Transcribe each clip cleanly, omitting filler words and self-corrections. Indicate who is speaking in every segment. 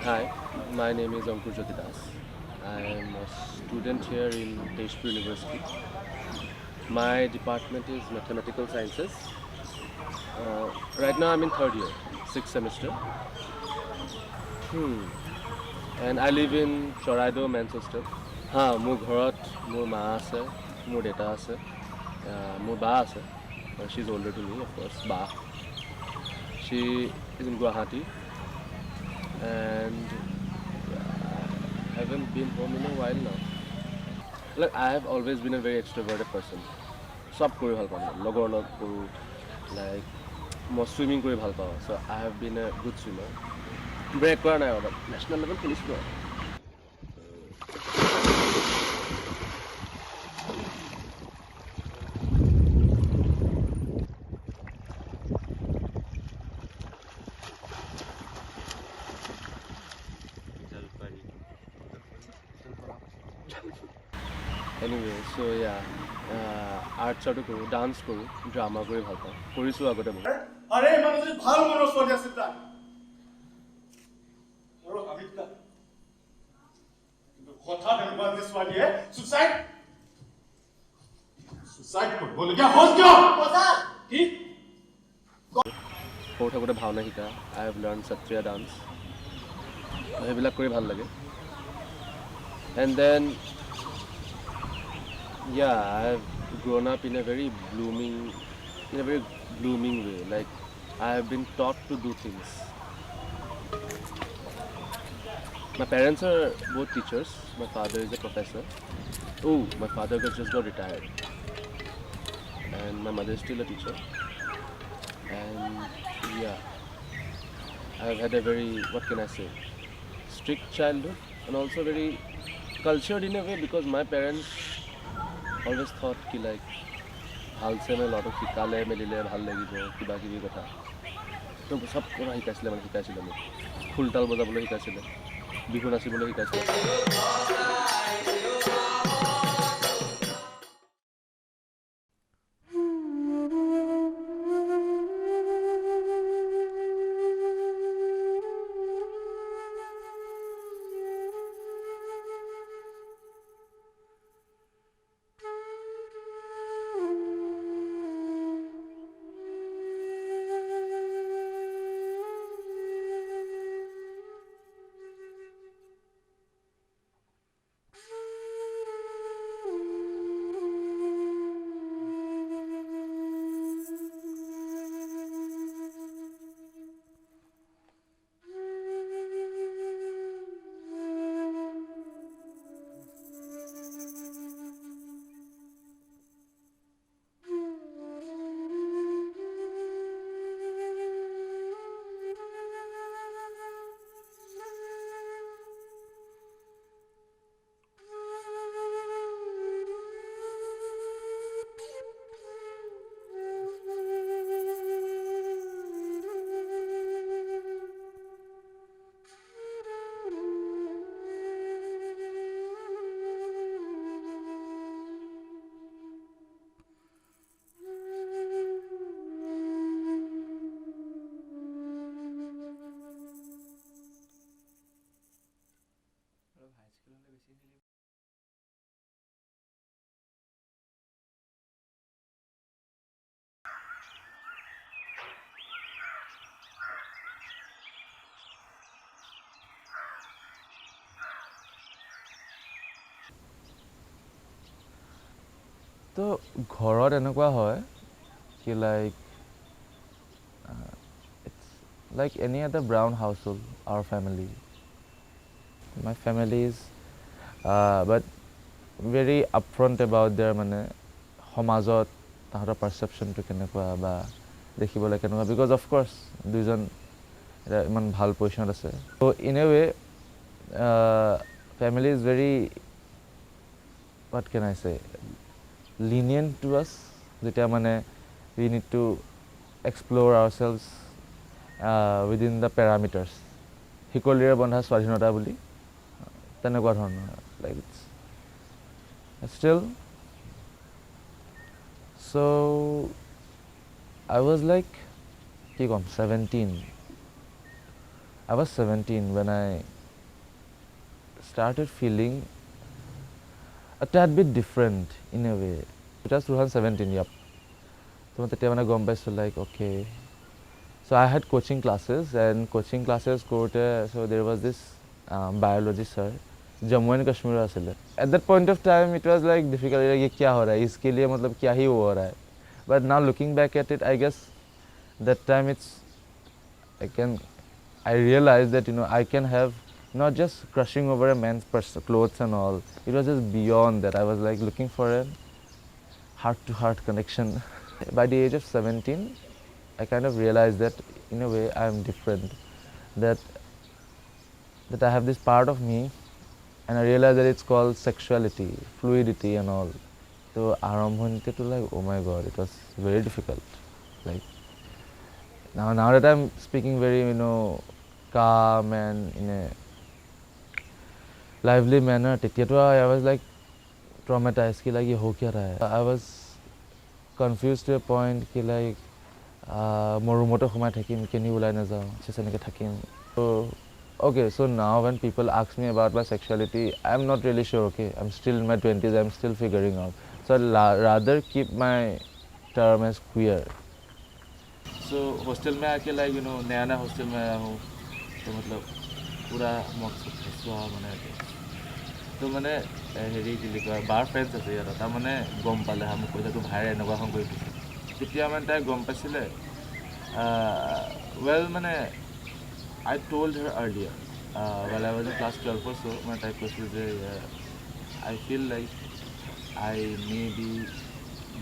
Speaker 1: Hi, my name is Ankur. I am a student here in Tezpur University. My department is Mathematical Sciences. Right now I'm in third year, sixth semester. And I live in Choraido, Manchester. মোৰ ঘৰত মোৰ মা আছে, মোৰ দেউতা আছে, মোৰ বা আছে. She's older to me, of course, ba. She is in Guwahati and I haven't been home in a while now. Like I have always been a very extroverted person. Sab kori bhal pao, logor log koru, like মই swimming কৰি ভাল পাওঁ. So I have been a good swimmer. Break কৰা নাই অলপ, national level খেলিছিলোঁ আৰু. Anyway, so yeah, arts আৰু কৰোঁ, dance কৰোঁ, drama কৰি ভাল পাওঁ, কৰিছোঁ আগতে বহুত.
Speaker 2: আরে মানুষ ভালো মানুষ হয়ে আছে তা বড় কাবিতা কিন্তু কথা এনেকুৱা যে ছোৱালীয়ে সুসাইড কৰিবলগীয়া হ'ল কিয় কথা কি
Speaker 1: সৰু থাকোঁতে ভাওনা শিকা, I have learned Satriya dance. সেইবিলাক কৰি ভাল লাগে. And then yeah, I have grown up in a very blooming way. Like I have been taught to do things. My parents are both teachers. My father is a professor. Oh, my father just got retired. And my mother is still a teacher. And yeah, I have had a very, what can I say, strict childhood and also very cultured in a way because my parents always thought ki like ভালছে মই ল'ৰাটোক শিকালে মেলিলে ভাল লাগিব কিবা কিবি কথা তো চব কথা শিকাইছিলে মোক খোলতাল বজাবলৈ শিকাইছিলে বিহু নাচিবলৈ শিকাইছিলে
Speaker 3: তো ঘৰত এনেকুৱা হয় কি like any other brown household, our family. My family is but very upfront about their মানে সমাজত তাহাঁতৰ পাৰসেপশ্যনটো কেনেকুৱা বা দেখিবলৈ কেনেকুৱা because of course দুজন ইমান ভাল পজিশ্যনত আছে so in a way family is very, what can I say, lenient to us যেতিয়া মানে we need to explore ourselves within the parameters শিকলিৰে বন্ধা স্বাধীনতা বুলি তেনেকুৱা ধৰণৰ like it's still so I was like কি ক'ম 17 I was 17 when I started feeling a tad bit different in a way. It was 2017, yep. So when I gone by, so like, okay. So I had coaching classes, and coaching classes so there was this biology sir, Jammu and Kashmir asile. At that point of time, it was like difficult. ये क्या हो रहा है? इसके लिए मतलब क्या ही हो रहा है? But now looking back at it, I guess that time I realized that I can have not just crushing over a man's clothes and all. It was just beyond that. I was like looking for a heart-to-heart connection. By the age of 17, I kind of realized that in a way I am different. That I have this part of me, and I realized that it's called sexuality, fluidity and all. So arambhanite to like, oh my god, it was very difficult. Like now that I'm speaking very calm and in a lively manner, I was like traumatized कि like ये हो क्या रहा है? I was confused to a point कि like মোৰ ৰুমতে সোমাই থাকিম, কেনি ওলাই নাযাওঁ, এনেকৈ থাকিম. So okay, so now when people ask me about my sexuality, I'm not really sure. Okay, I'm still in my 20s, I'm still figuring out. So I'd rather keep my term as queer. So hostel में आके like नया hostel में आया हूँ, तो मतलब पूरा मकसद फंसुआ मैंने तो मैंने हेरी कि लिखा बार फ्रेंड्स আছে ইয়াত তাৰ মানে গম পালে মোক কৈছে তো ভাইৰে এনেকুৱা এখন কৰি দিছে তেতিয়া মানে তাই গম পাইছিলে well মানে I told her earlier while I was in class 12 or so মানে তাই কৈছিল যে I feel like I may be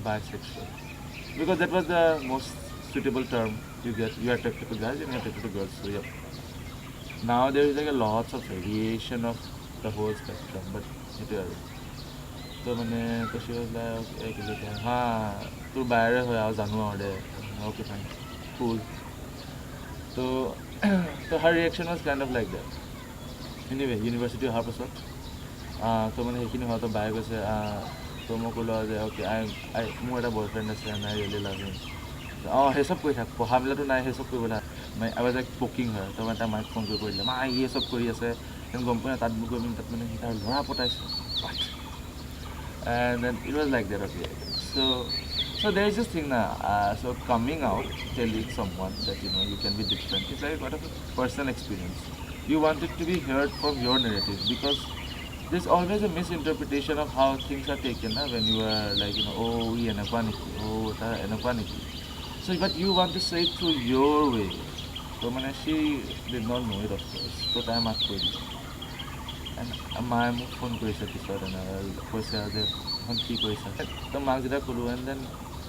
Speaker 3: bisexual because that was the most suitable term you get. You are attracted to guys and you are attracted to girls, so yeah. Now there is like a lots of variation of the whole spectrum, but it is. So she was like, हाँ तू बाहर हो यार जानू आउटे, okay fine, cool. So her reaction was kind of like that. Anyway, university অহাৰ পাছত তো সেইখিনি হোৱাটো বায়ে কৈছে তো মই ক'লোঁ যে okay মোৰ এটা বয়ফ্ৰেণ্ড আছে and I really love him. সেই চব কৰি থাক পঢ়া মেলাটো নাই সেই চব কৰিব থাক I was like poking her তো তাই মাইক ফোন কৰি দিলে এই চব কৰি আছে গম পোৱা তাত গৈ তাত সি তাৰ ল'ৰা পতাইছে and then it was like that. Okay, so there is this thing now so coming out, telling someone that you can be different, it's like part of a personal experience. You want it to be heard from your narrative because there's always a misinterpretation of how things are taken when you are like oh enakwa niki, oh ta enakwa niki. So but you want to say it through your way. So she did not know it, of course. So time asked for it. And my phone কৰিছে পিছত কৈছে যে এখন কি কৰিছা তো মাক যেতিয়া ক'লোঁ and then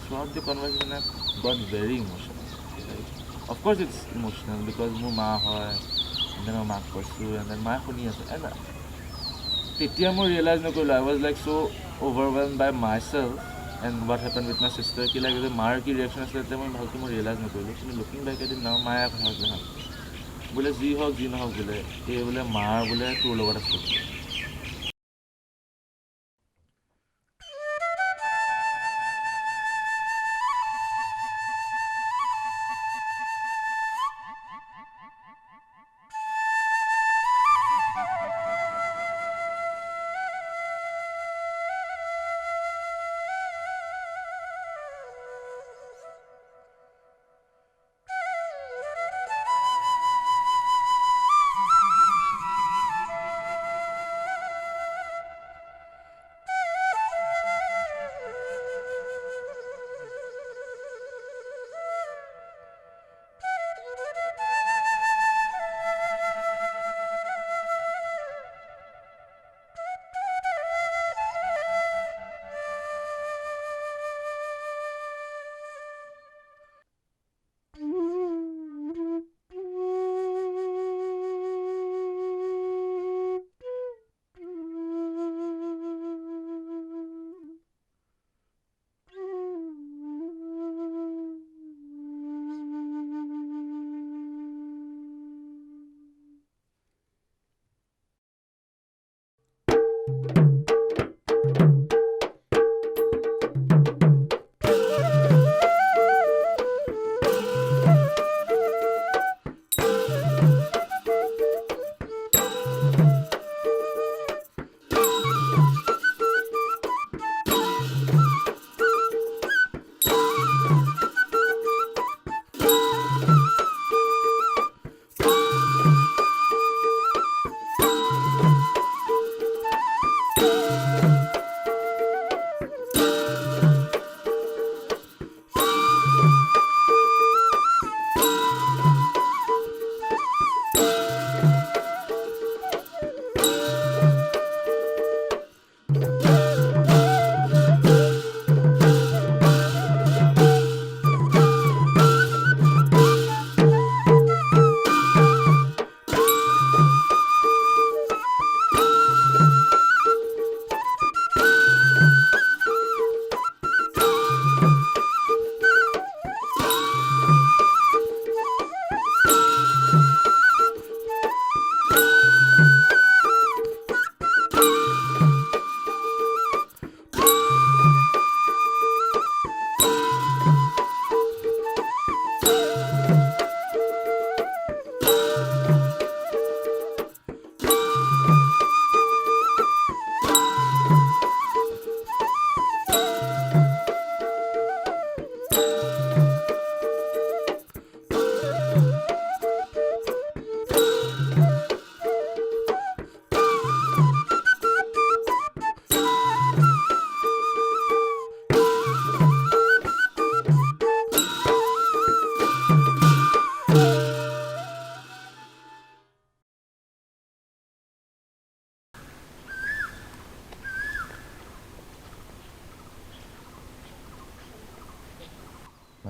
Speaker 3: throughout the conversation I got very emotional. Of course it's emotional because মোৰ মা হয় and then মই মাক কৈছোঁ and then মায়ে শুনি আছে and তেতিয়া মই realize নকৰিলোঁ. I was like so overwhelmed by myself and what happened with my sister কি লাগে যে মাৰ কি reaction আছিলে তেতিয়া মই ভালকৈ realize নকৰিলোঁ. কিন্তু looking back at it now মায়ে কথা কৈছিলে বোলে যি হওক যি নহওক বোলে এই বোলে মাৰ বোলে তোৰ লগত আছে.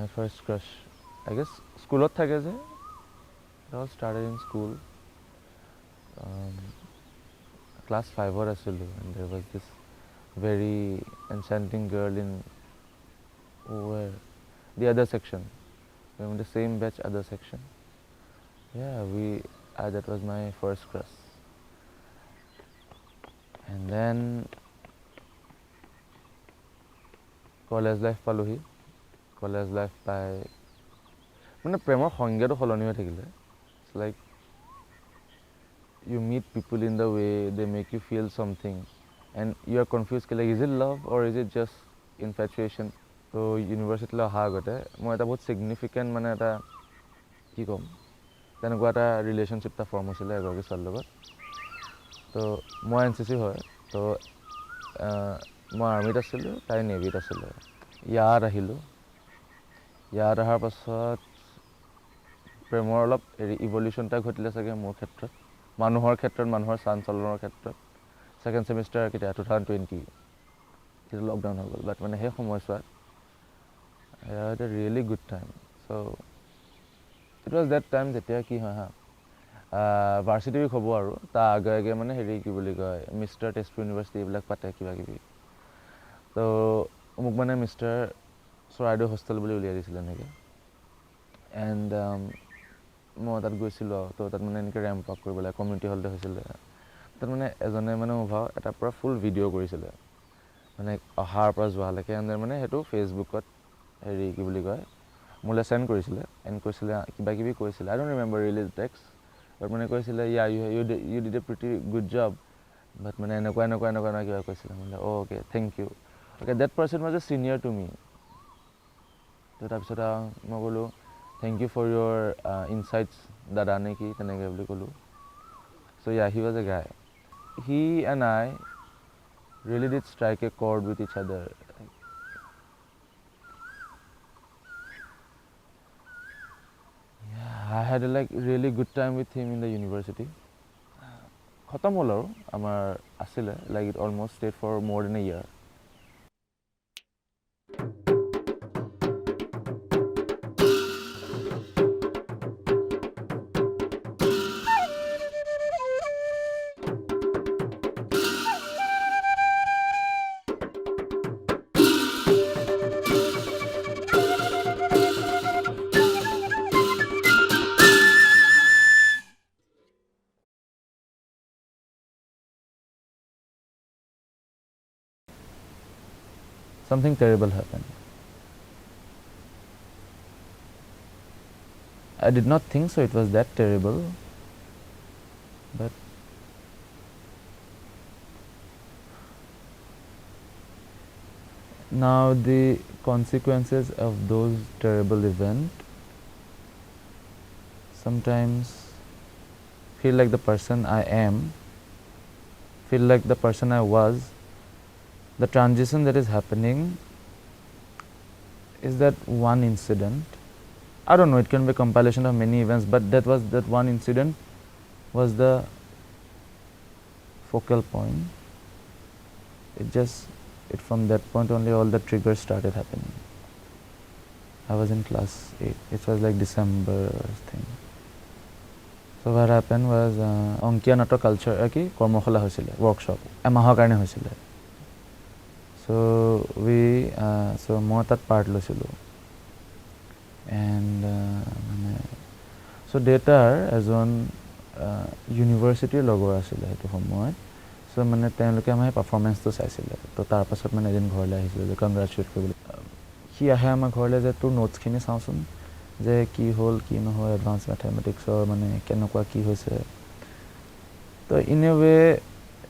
Speaker 3: My first crush, I guess, schoolot thake je. It all started in school. Class 5 or asilo, and there was this very enchanting girl in where the other section. We were in the same batch, other section. Yeah, that was my first crush. And then college life paluhi. College life by মানে প্ৰেমৰ সংজ্ঞাটো সলনি হৈ থাকিলে. It's like you meet people in the way they make you feel something and you are confused like is it love or is it just infatuation. So university লৈ অহা আগতে মই এটা বহুত significant মানে এটা কি ক'ম তেনেকুৱা এটা ৰিলেশ্যনশ্বিপ এটা ফৰ্ম হৈছিলে এগৰাকী ছোৱালীৰ লগত. তো মই NCC হয়, তো মই আৰ্মিত আছিলোঁ, তাই নেভিত আছিলে. ইয়াত আহিলোঁ. ইয়াত অহাৰ পাছত প্ৰেমৰ অলপ ইভলিউশ্যন এটা ঘটিলে চাগে মোৰ ক্ষেত্ৰত, মানুহৰ ক্ষেত্ৰত, মানুহৰ চাল চলনৰ ক্ষেত্ৰত. ছেকেণ্ড ছেমিষ্টাৰ কেতিয়া 2020 সেইটো লকডাউন হৈ গ'ল. বাট মানে সেই সময়ছোৱাত এটা ৰিয়েলি গুড টাইম. চ' ইট ৱাজ ডেট টাইম যেতিয়া কি হয় ভাৰ্চিটি উইক হ'ব আৰু তাৰ আগে আগে মানে হেৰি কি বুলি কয় মিষ্টাৰ তেজপুৰ ইউনিভাৰ্চিটি এইবিলাক পাতে কিবা কিবি. তো মোক মানে মিষ্টাৰ চৰাইদেউ হোষ্টেল বুলি উলিয়াই দিছিলে এনেকৈ. এণ্ড মই তাত গৈছিলোঁ আৰু তো তাত মানে এনেকৈ ৰেম্প ৱাক কৰিব লাগে, কমিউনিটি হলতে হৈছিলে. তাত মানে এজনে মানে মোৰ ভাও এটা পূৰা ফুল ভিডিঅ' কৰিছিলে মানে অহাৰ পৰা যোৱালৈকে. এণ্ড মানে সেইটো ফেচবুকত হেৰি কি বুলি কয় মোলৈ চেণ্ড কৰিছিলে. এণ্ড কৈছিলে কিবা কিবি কৈছিলে, I don't remember really text, but মানে কৈছিলে you did a pretty good job, but মানে এনেকুৱা কিবা কৈছিলে. মানে okay thank you. Okay that person was a senior to me. তো তাৰপিছত মই ক'লোঁ thank you for your insights দাদা নে কি তেনেকৈ বুলি ক'লোঁ. So' he was a guy. He and I really did strike a chord with each other. I had a really good time with him in the university. খতম হ'ল আৰু আমাৰ আছিলে it almost stayed for more than a year. Something terrible happened. I did not think so it was that terrible, but now the consequences of those terrible events sometimes feel like the person I am, feel like the person I was. The transition that is happening is that one incident. I don't know, it can be a compilation of many events, but that one incident was the focal point. From that point only all the triggers started happening. I was in class 8. It was like December thing. So what happened was Onkia Nato culture ki kormokhala hoisile workshop emahor karone hoisile. So মই তাত part লৈছিলোঁ. And চ' দেউতাৰ এজন ইউনিভাৰ্চিটিৰ লগৰ আছিলে সেইটো সময়ত. চ' মানে তেওঁলোকে আমাৰ পাৰফৰ্মেঞ্চটো চাইছিলে. তো তাৰপাছত মানে এদিন ঘৰলৈ আহিছিলে যে কংগ্ৰেচুলেট কৰিবলৈ. সি আহে আমাৰ ঘৰলৈ যে তোৰ নোটছখিনি চাওঁচোন যে কি হ'ল কি নহয় এডভান্স মেথমেটিক্সৰ মানে কেনেকুৱা কি হৈছে. তো ইন এ ৱে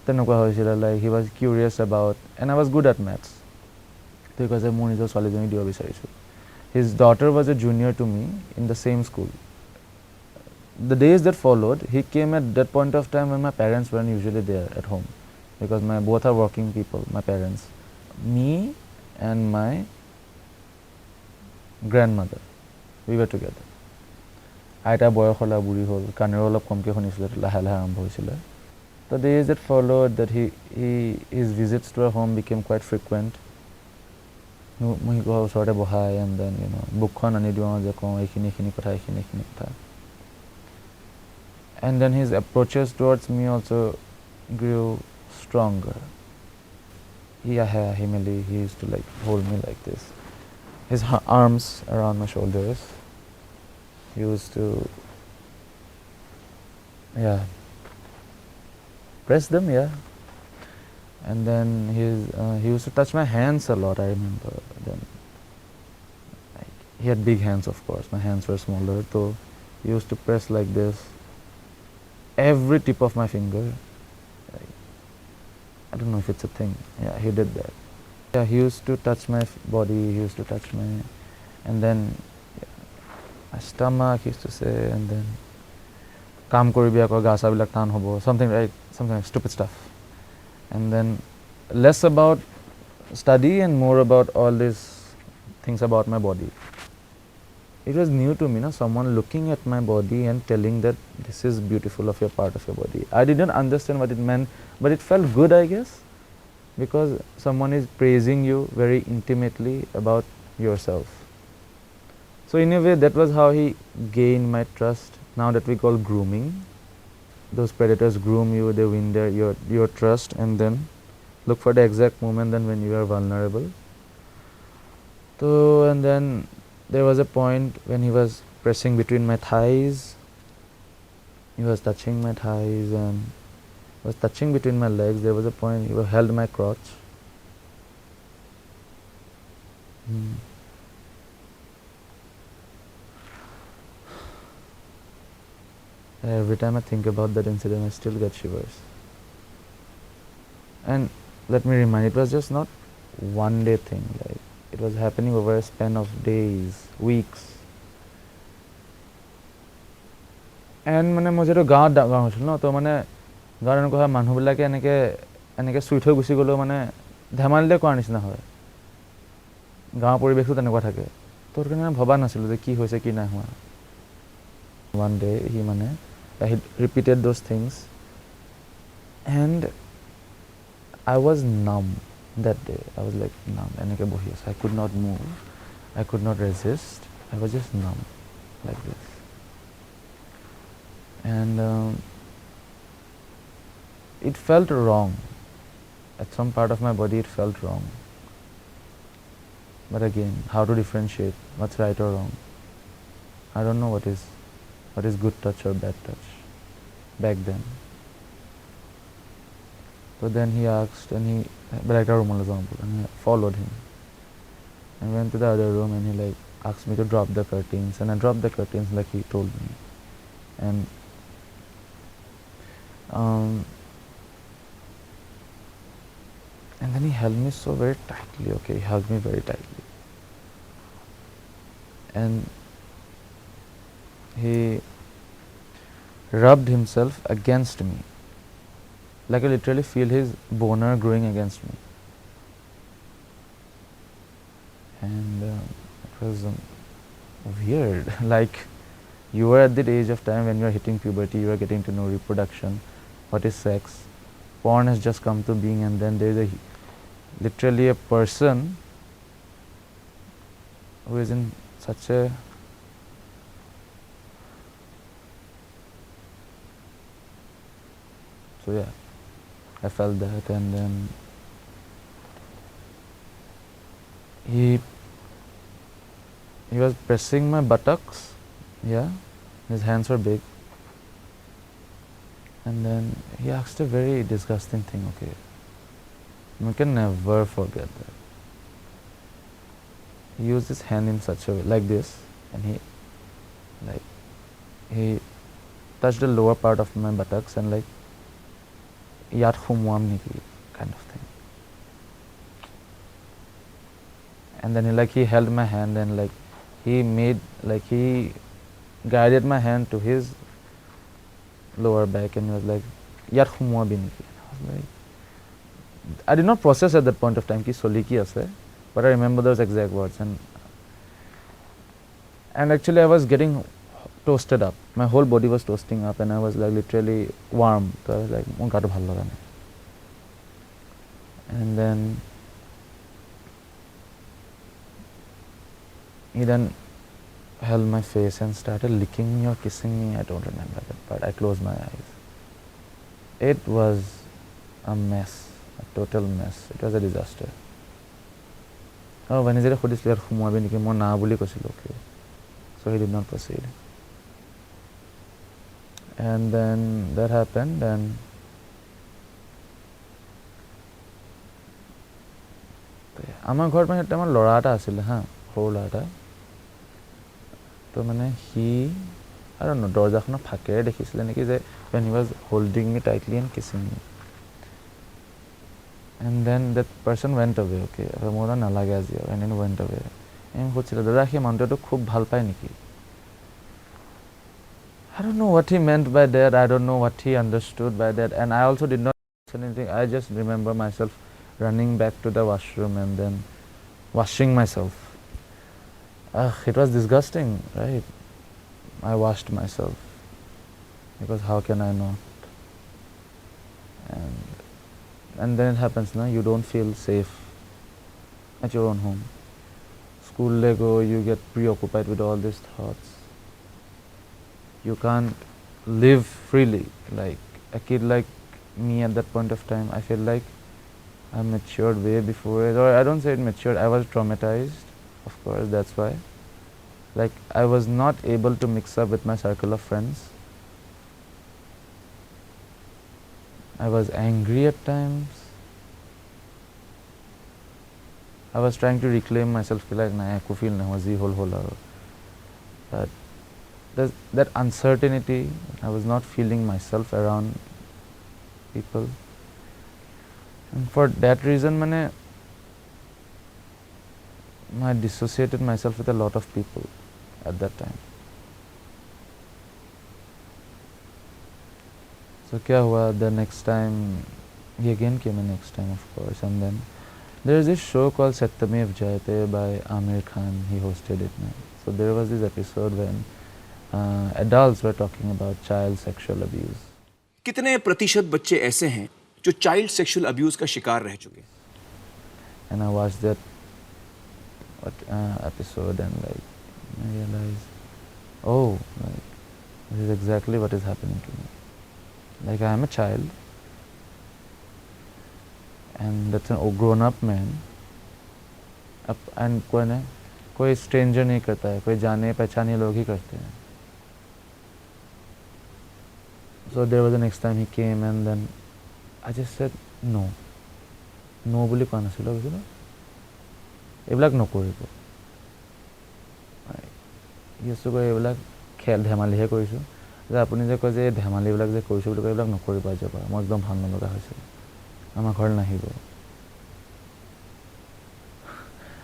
Speaker 3: তেনেকুৱা হৈছিলে he was curious about and I was good at maths. তো কৈছে মোৰ নিজৰ ছোৱালীজনী দিব বিচাৰিছোঁ. His daughter was a junior to me in the same school. The days that followed he came at that point of time when my parents weren't usually there at home because both are working people, my parents. Me and my grandmother, we were together. আইতা বয়স হ'লা বুঢ়ী হ'ল, কাণেৰো অলপ কমকৈ শুনিছিলে, লাহে লাহে আৰম্ভ হৈছিলে. The days that followed that his visits to our home became quite frequent. মই ঘৰৰ ওচৰতে বহাই and then বুকখন আনি দিওঁ যে কওঁ এইখিনি কথা and then his approaches towards me also grew stronger. He used to like hold me like this, his arms around my shoulders. He used to press them, and then he used to touch my hands a lot. I remember then, like, he had big hands, of course. My hands were smaller, so he used to press like this every tip of my finger. Like, I don't know if it's a thing. He did that. He used to touch my body. He used to touch my, and then my stomach. He used to say, and then কাম কৰিবি আকৌ গা চাবিলাক টান হ'ব, something like stupid stuff. And then less about study and more about all these things about my body. It was new to me, someone looking at my body and telling that this is beautiful of your part of your body. I didn't understand what it meant, but it felt good, I guess, because someone is praising you very intimately about yourself. So in a way, that was how he gained my trust. Now that we call grooming. Those predators groom you, they win your trust, and then look for the exact moment then when you are vulnerable. So, and then there was a point when he was pressing between my thighs. He was touching my thighs and was touching between my legs. There was a point he held my crotch. Every time I think about that incident, I still get shivers. And let me remind, it was just not one day thing. Like, it was happening over a span of days, weeks. And মানে মই যেটো গাঁৱত ডাঙৰ হৈছিল তো মানে গাঁৱৰ এনেকুৱা হয় মানুহবিলাকে এনেকৈ চুই থৈ গুচি গ'লেও মানে ধেমালিতে কৰাৰ নিচিনা হয়। গাঁৱৰ পৰিৱেশটো তেনেকুৱা থাকে। তো সেইকাৰণে ভবা নাছিলোঁ যে কি হৈছে কি নাই হোৱা। One day he repeated those things, and I was numb that day. I was like numb. I could not move. I could not resist. I was just numb like this. And it felt wrong. At some part of my body it felt wrong. But again, how to differentiate what's right or wrong? I don't know what is good touch or bad touch back then. So then he asked, and he followed him and went to the other room, and he like asked me to drop the curtains, and I dropped the curtains like he told me. And then he held me so very tightly. He hugged me very tightly, and he rubbed himself against me, like I literally feel his boner growing against me. And it was weird. Like, you are at that age of time when you are hitting puberty, you are getting to know reproduction, what is sex, porn has just come to being, and then there is literally a person who is in such a So I felt that, and then he was pressing my buttocks. His hands were big, and then he asked a very disgusting thing. I can never forget that. He used his hand in such a way, like this, and he touched the lower part of my buttocks and like yaar khumwam niki kind of thing. And then he held my hand, and he guided my hand to his lower back, and he was like yaar khumwa bhi niki. I did not process at that point of time ki soli ki ase, but I remember those exact words, and actually I was getting toasted up. My whole body was toasting up, and I was like literally warm. So I was like, "Mon gato bhalo laga nahi." And then he then held my face and started licking me or kissing me. I don't remember that part. I closed my eyes. It was a mess, a total mess. It was a disaster. Oh, when he said, okay. So he did not proceed. And then that happened, and আমাৰ ঘৰত মানে এটা আমাৰ ল'ৰা এটা আছিলে হা, সৰু ল'ৰা এটা। তো মানে সি আৰু দৰ্জাখনৰ ফাকেৰে দেখিছিলে নেকি যে when he was holding me tightly and kissing me. And then that person went away, okay. মোৰ নালাগে আজি আৰু, and then went away. আমি সুধিছিলোঁ, দাদা সেই মানুহটোৱেতো খুব ভাল পায় নেকি? I don't know what he meant by that. I don't know what he understood by that. And I also did not say anything. I just remember myself running back to the washroom and then washing myself. It was disgusting, right? I washed myself because how can I not? And then it happens, no? You don't feel safe at your own home. School go, you get preoccupied with all these thoughts. You can't live freely. Like a kid like me at that point of time, I feel like I matured way before it. Or I don't say it matured, I was traumatized, of course, that's why. Like I was not able to mix up with my circle of friends. I was angry at times. I was trying to reclaim myself, like, nah, I feel na was whole. But that uncertainty, I was not feeling myself around people. And for that reason, I dissociated myself with a lot of people at that time. So kya hua, the next time, he again came the next time, of course, and then there is this show called Satyamev Jayate by Amir Khan. He hosted it now. So there was this episode when adults were talking about child sexual abuse.
Speaker 4: कितने प्रतिशत बच्चे ऐसे हैं जो child sexual abuse का शिकार रह चुके हैं?
Speaker 3: And I watched that episode and like I realized, oh, like this is exactly what is happening to me. Like I am a child, and that's a grown-up man. And कोई stranger नहीं करता है, कोई जाने पहचाने लोग ही करते हैं. So there was the next time he came, and then I just said no. No বুলি কোৱা নাছিলোঁ, বুজিলোঁ? এইবিলাক নকৰিব. ইয়েছু কয় এইবিলাক খেল ধেমালিহে কৰিছোঁ. যে আপুনি যে কয় যে ধেমালিবিলাক যে কৰিছোঁ বুলি কয় এইবিলাক নকৰিব আজিৰ পৰা. মই একদম ভাল নলগা হৈছে. আমাৰ ঘৰত নাহিব.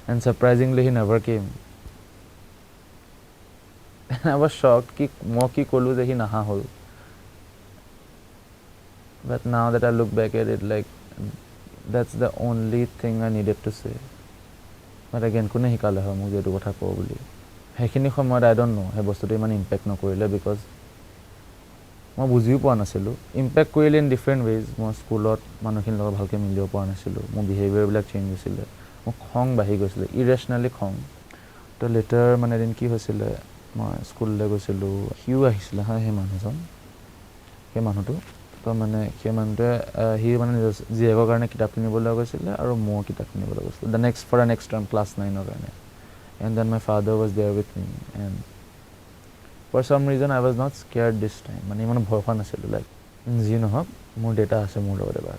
Speaker 3: And surprisingly he never came. And I was shocked कि মই কি ক'লোঁ যে সি নাহা হ'ল. But now that I look back at it, like that's the only thing I needed to say. But again, কোনে শিকালে হয় মোক যে এইটো কথা কওঁ বুলি. সেইখিনি সময়ত I don't know, সেই বস্তুটো ইমান ইম্পেক্ট নকৰিলে because মই বুজিও পোৱা নাছিলোঁ. ইম্পেক্ট কৰিলে ইন ডিফাৰেণ্ট ৱেজ. মই স্কুলত মানুহখিনিৰ লগত ভালকৈ মিলিব পৰা নাছিলোঁ. মোৰ বিহেভিয়াৰবিলাক চেঞ্জ হৈছিলে. মোৰ খং বাঢ়ি গৈছিলে, ইৰেচনেলি খং. তো লেটাৰ এদিন কি হৈছিলে, মই স্কুললৈ গৈছিলোঁ, সিও আহিছিলে হা, সেই মানুহজন, সেই মানুহটো। তো সেই মানুহটোৱে সি নিজৰ জীয়েকৰ কাৰণে কিতাপ কিনিবলৈ গৈছিলে আৰু মোৰ কিতাপ কিনিবলৈ গৈছিলে for the next term class 9ৰ কাৰণে। And then my father was there with me and for some reason I was not scared this time, ইমান ভয় খোৱা নাছিলোঁ। লাইক যি নহওক মোৰ দেউতা আছে মোৰ লগত এবাৰ।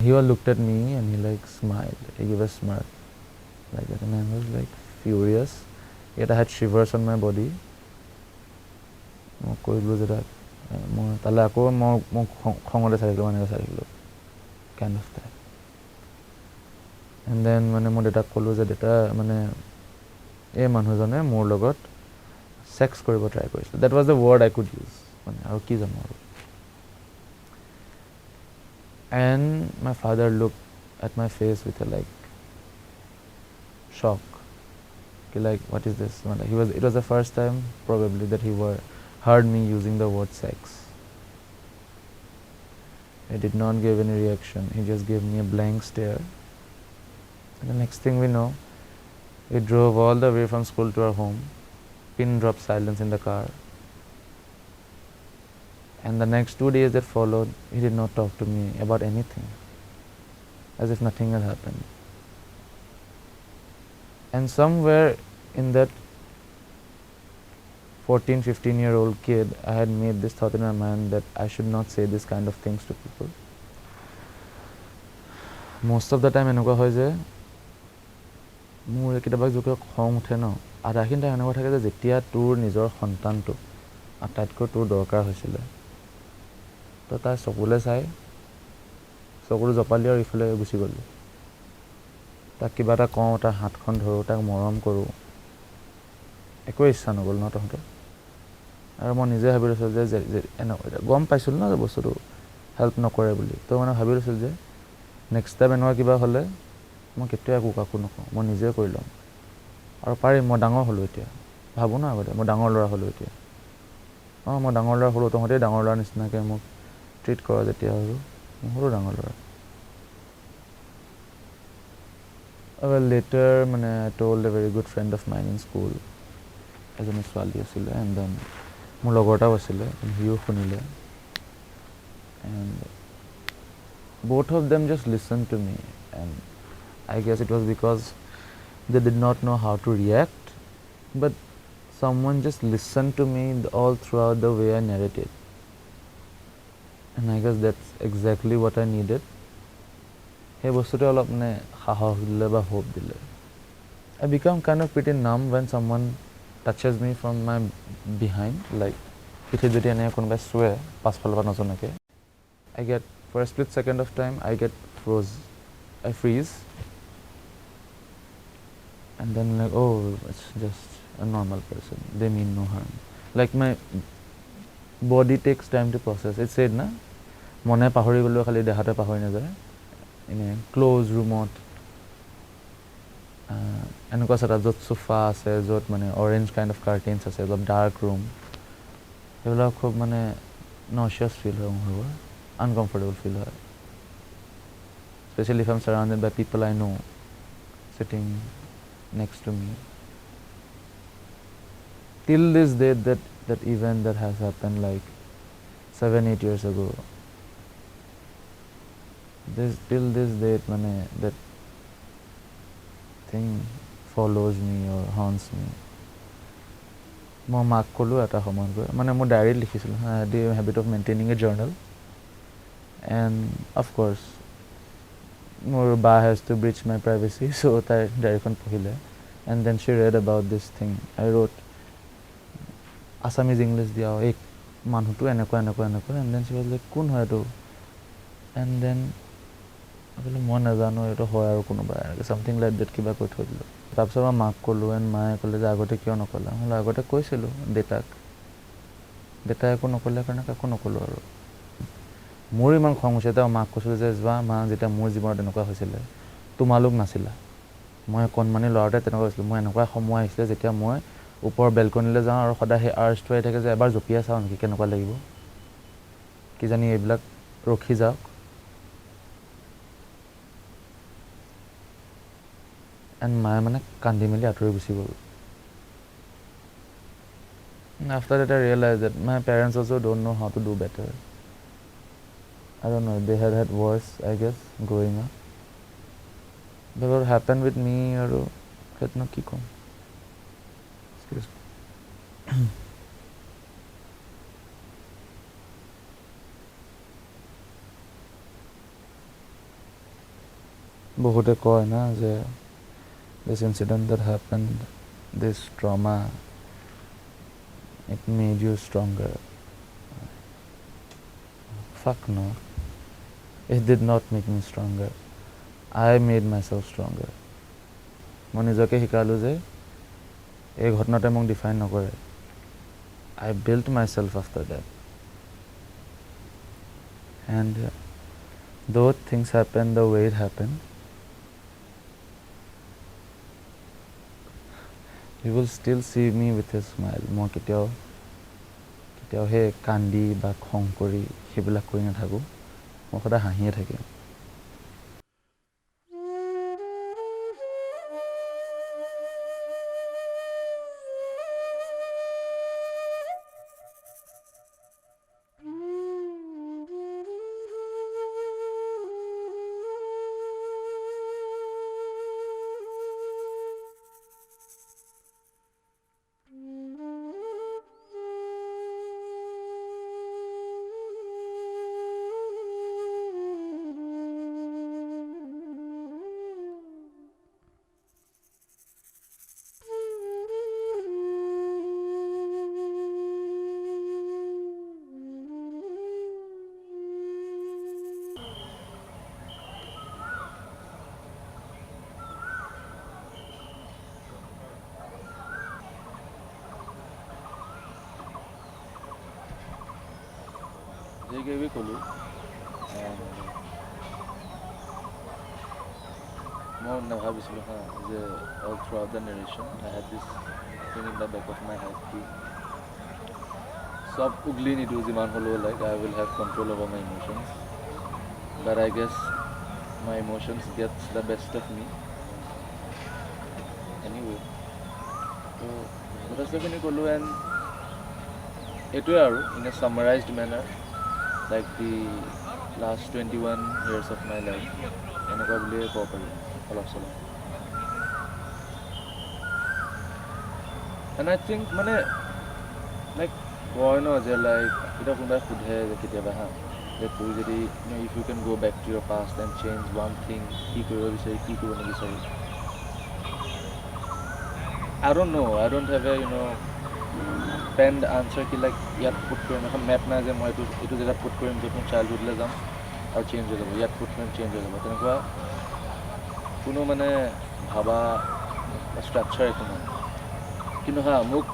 Speaker 3: He all looked at me and he like smiled. He gave a smirk like that, and I was like furious. Yet I had shivers on my body. মই কৈ দিলোঁ যে মই তালৈ আকৌ মই খঙতে চাই থাকিলোঁ, kind of type. And then মই দেউতাক ক'লোঁ যে দেউতা এই মানুহজনে মোৰ লগত ছেক্স কৰিব ট্ৰাই কৰিছিলে। That was the word I could use, আৰু কি জানো আৰু। And my father looked at my face with a like shock. Like, what is this? It was the first time probably that he heard me using the word sex. He did not give any reaction. He just gave me a blank stare. And the next thing we know, We drove all the way from school to our home, pin drop silence in the car. And the next 2 days that followed, he did not talk to me about anything, as if nothing had happened. And somewhere in that 14, 15-year-old kid, I had made this thought in my mind that I should not say this kind of things to people. Most of the time, এনেকুৱা হয় যে মোৰ কেতিয়াবা যোকে খং উঠে ন আধাখিনি time এনেকুৱা থাকে যে যেতিয়া তোৰ নিজৰ সন্তানটো আটাইতকৈ তোৰ দৰকাৰ হৈছিলে তো তাৰ চকুলে চাই চকুটো জপালি আৰু ইফালে গুচি গ'লি তাক কিবা এটা কওঁ তাৰ হাতখন ধৰোঁ তাক মৰম কৰোঁ একো ইচ্ছা নগ'ল ন তহঁতৰ আৰু মই নিজে ভাবি লৈছিলোঁ যে এনেকুৱা গম পাইছিলোঁ ন যে বস্তুটো হেল্প নকৰে বুলি তো মানে ভাবি লৈছিলোঁ যে নেক্সট টাইম এনেকুৱা কিবা হ'লে মই কেতিয়াও একো কাকো নকওঁ মই নিজে কৰি ল'ম আৰু পাৰিম মই ডাঙৰ হ'লোঁ এতিয়া ভাবোঁ ন আগতে মই ডাঙৰ ল'ৰা হ'লোঁ এতিয়া মই ডাঙৰ ল'ৰা হ'লোঁ তহঁতেই ডাঙৰ ল'ৰা নিচিনাকৈ মোক ট্ৰিট কৰা যেতিয়া হ'লোঁ মই হ'লোঁ ডাঙৰ ল'ৰা later মানে I told a very good friend of mine in school এজনী ছোৱালী আছিলে and then মোৰ লগৰ এটাও আছিলে সিও শুনিলে and both of them just listened to me and I guess it was because they did not know how to react but someone just listened to me all throughout the way I narrated and I guess that's exactly what I needed hey বস্তুটো অলপ মানে সাহস দিলে বা hope দিলে I become kind of pretty numb when someone touches me from my behind like পিঠিত যদি এনে কোনোবাই চুৱে পাছফালৰ পৰা নজনাকৈ I get for a split second of time I get I freeze and then like oh it's just a normal person they mean no harm like my body takes time to process it said na মনে পাহৰি গ'লেও খালি দেহাতে পাহৰি নাযায় in a closed roomত এনেকুৱা এটা য'ত sofa আছে য'ত মানে orange kind of curtains আছে অলপ dark room সেইবিলাক খুব মানে nauseous feel হয় মোৰ uncomfortable feel হয় especially if I'm surrounded by people I know sitting next to me till this day that event that has happened like 7-8 years ago till this date mane that thing follows me or haunts me মই মাক ক'লোঁ এটা সময়ত গৈ মানে মোৰ ডায়েৰীত লিখিছিলোঁ I had the habit of maintaining a journal and of course মোৰ বা has to breach my privacy so তাই ডায়েৰীখন পঢ়িলে and then she read about this thing I wrote Assamese English দিয়া এক মানুহটো এনেকুৱা and then she was like কোন হয় এইটো and then মই নাজানো এইটো হয় আৰু কোনোবা something like that কিবা কৈ থৈ দিলোঁ তাৰপিছত মই মাক ক'লোঁ and মায়ে ক'লে যে আগতে কিয় নক'লা মই আগতে কৈছিলোঁ দেউতাই একো নক'লে কাৰণে কাকো নক'লোঁ আৰু মোৰ ইমান খং উঠিছে তেওঁ মাক কৈছিলোঁ যে যোৱা মা যেতিয়া মোৰ জীৱনত এনেকুৱা হৈছিলে তোমালোক নাছিলা মই কণমানি ল'ৰাটোৱে তেনেকুৱা হৈছিলোঁ মই এনেকুৱা সময় আহিছিলে যেতিয়া মই ওপৰৰ বেলকনিলৈ যাওঁ আৰু সদায় সেই আৰ্জটো আহি থাকে যে এবাৰ জঁপিয়াই চাওঁ নেকি কেনেকুৱা লাগিব কিজানি এইবিলাক ৰখি যাওক and মায়ে মানে কান্দি মেলি আঁতৰি Gucci goal after that I realized that my parents also don't know how to do better I don't know they had worse I guess growing up but what happened with me আৰু সেইটো কি ক'ম excuse me বহুতে কয় না যে this incident that happened this trauma it made you stronger fuck no it did not make me stronger I made myself stronger মই নিজকে শিকালোঁ যে এই ঘটনাটোৱে মোক ডিফাইন নকৰে I built myself after that and though things happened the way it happened you will still see me with a smile মই কেতিয়াও হে কান্দি বা খং কৰি সেইবিলাক কৰি নাথাকোঁ মই সদায় হাঁহিয়ে থাকিম we kolu. And more all throughout the narration, I had this thing in the back of my head too. So ugly ni do jiman holo, like I will have control over my emotions. But I guess my emotions gets the best of me. Anyway, so যথেষ্টখিনি ক'লো and এইটোৱে আৰু in a summarized manner, like the last 21 years of my life, এনেকুৱা বুলিয়ে ক'ব পাৰি অলপ চলপ. And I think মানে like কয় ন যে like এতিয়া কোনোবাই সোধে যে কেতিয়াবা যে তুই যদি if you can go back to your past and change one thing, কি কৰিব বিচাৰি কি কৰিব নিবিচাৰি. I don't know. I don't have a penned answer ki like yat put korim ekon map na je moi etu jagah put korim jekon childhood le jam aru change ho jabo yat put korim change ho jabo tenekwa kuno mane bhaba structure ekon kintu muk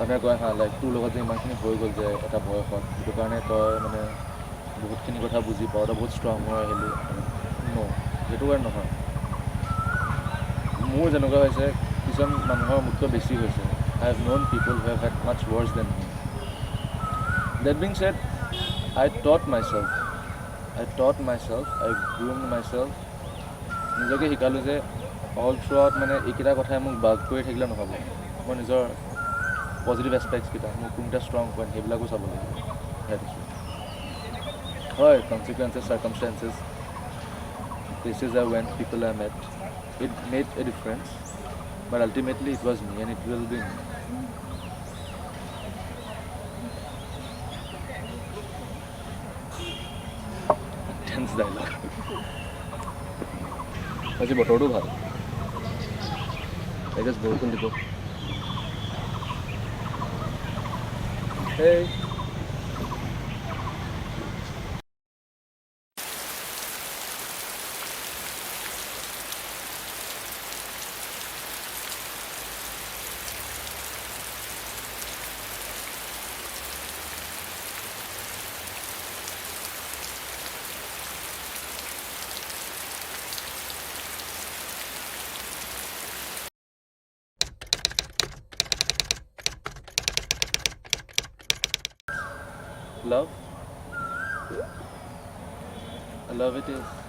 Speaker 3: ane koy like tu logot je iman khini hoi gol je eta boyokhot etu karone toy mane bahut khini kotha buji paw ta bahut strong hoy heli no etu gar nohoy মোৰ যেনেকুৱা হৈছে কিছুমান মানুহৰ মুখ্য বেছি হৈছে. I have known people who have had much worse than me. That being said, I taught myself, I groomed myself. নিজকে শিকালোঁ যে all throughout মানে এইকেইটা কথাই মোক বাগ কৰি থাকিলে নহ'ব. মই নিজৰ পজিটিভ এছপেক্টছকেইটা মোক কোনটা ষ্ট্ৰং পইণ্ট সেইবিলাকো চাব লাগিব. হয়, consequences, circumstances, places I went, people I met, it made a difference. But ultimately it was me and it will be me. Tense dialogue. আজি বতৰটো ভাল. I guess বৰষুণ দিব. Hey. Love? I love it is.